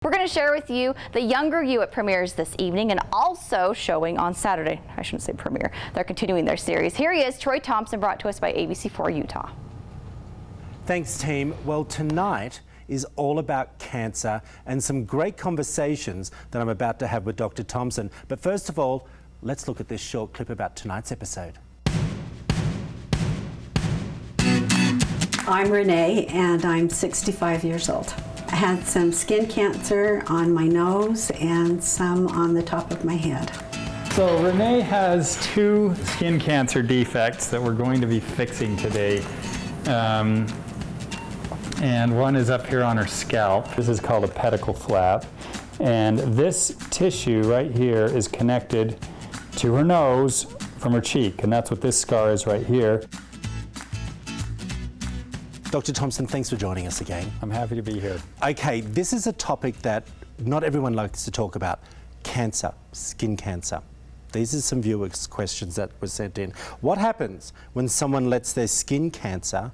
We're going to share with you the Younger You. It premieres this evening and also showing on Saturday. I shouldn't say premiere. They're continuing their series. Here he is, Troy Thompson, brought to us by ABC4 Utah. Thanks, team. Well, tonight is all about cancer and some great conversations that I'm about to have with Dr. Thompson. But first of all, let's look at this short clip about tonight's episode. I'm Renee and I'm 65 years old. I had some skin cancer on my nose and some on the top of my head. So Renee has two skin cancer defects that we're going to be fixing today. And one is up here on her scalp. This is called a pedicle flap. And this tissue right here is connected to her nose from her cheek. And that's what this scar is right here. Dr. Thompson, thanks for joining us again. I'm happy to be here. Okay, this is a topic that not everyone likes to talk about. Cancer, skin cancer. These are some viewers' questions that were sent in. What happens when someone lets their skin cancer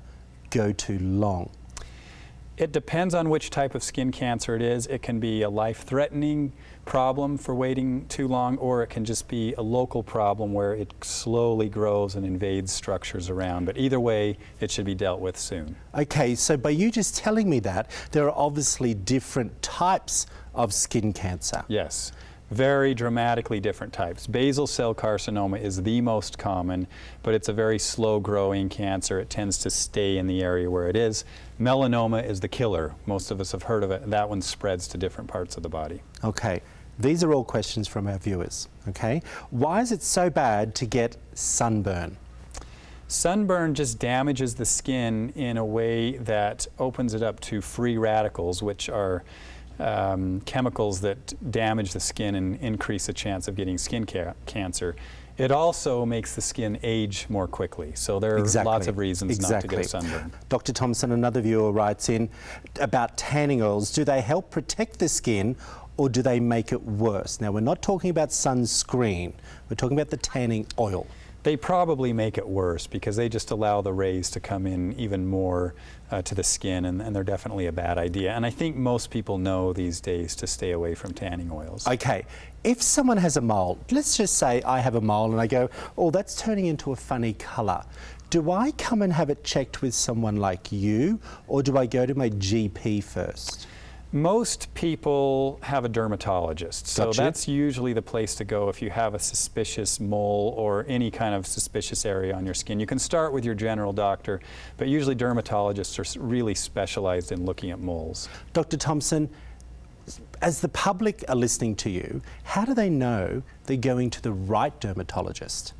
go too long? It depends on which type of skin cancer it is. It can be a life-threatening problem for waiting too long, or it can just be a local problem where it slowly grows and invades structures around. But either way, it should be dealt with soon. Okay, so by you just telling me that, there are obviously different types of skin cancer. Yes. Very dramatically different types. Basal cell carcinoma is the most common, but it's a very slow-growing cancer. It tends to stay in the area where it is. Melanoma is the killer. Most of us have heard of it. That one spreads to different parts of the body. Okay, these are all questions from our viewers, okay? Why is it so bad to get sunburn? Sunburn just damages the skin in a way that opens it up to free radicals, which are chemicals that damage the skin and increase the chance of getting skin cancer. It also makes the skin age more quickly. So there are lots of reasons not to get a sunburn. Dr. Thompson, another viewer writes in about tanning oils. Do they help protect the skin or do they make it worse? Now, we're not talking about sunscreen. We're talking about the tanning oil. They probably make it worse because they just allow the rays to come in even more to the skin, and they're definitely a bad idea. And I think most people know these days to stay away from tanning oils. Okay, if someone has a mole, let's just say I have a mole and I go, oh, that's turning into a funny colour. Do I come and have it checked with someone like you, or do I go to my GP first? Most people have a dermatologist, so Gotcha. That's usually the place to go if you have a suspicious mole or any kind of suspicious area on your skin. You can start with your general doctor, but usually dermatologists are really specialized in looking at moles. Dr. Thompson, as the public are listening to you, how do they know they're going to the right dermatologist?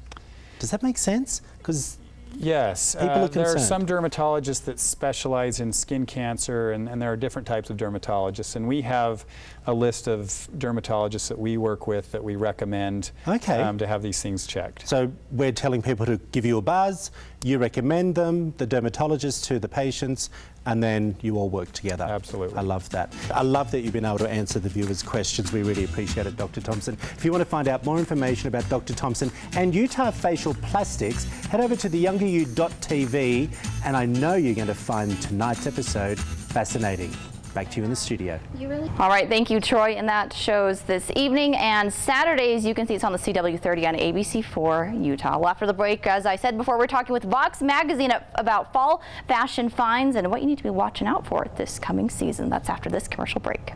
Does that make sense? Because yes, there are some dermatologists that specialize in skin cancer, and there are different types of dermatologists, and we have a list of dermatologists that we work with that we recommend to have these things checked. So we're telling people to give you a buzz, you recommend them, the dermatologist to the patients, and then you all work together. Absolutely. I love that. I love that you've been able to answer the viewers' questions. We really appreciate it, Dr. Thompson. If you want to find out more information about Dr. Thompson and Utah Facial Plastics, head over to theyounger.you.tv, and I know you're going to find tonight's episode fascinating. Back to you in the studio. All right, thank you, Troy. And that shows this evening and Saturdays. You can see it's on the CW30 on ABC4 Utah. Well, after the break, as I said before, we're talking with Vox Magazine about fall fashion finds and what you need to be watching out for this coming season. That's after this commercial break.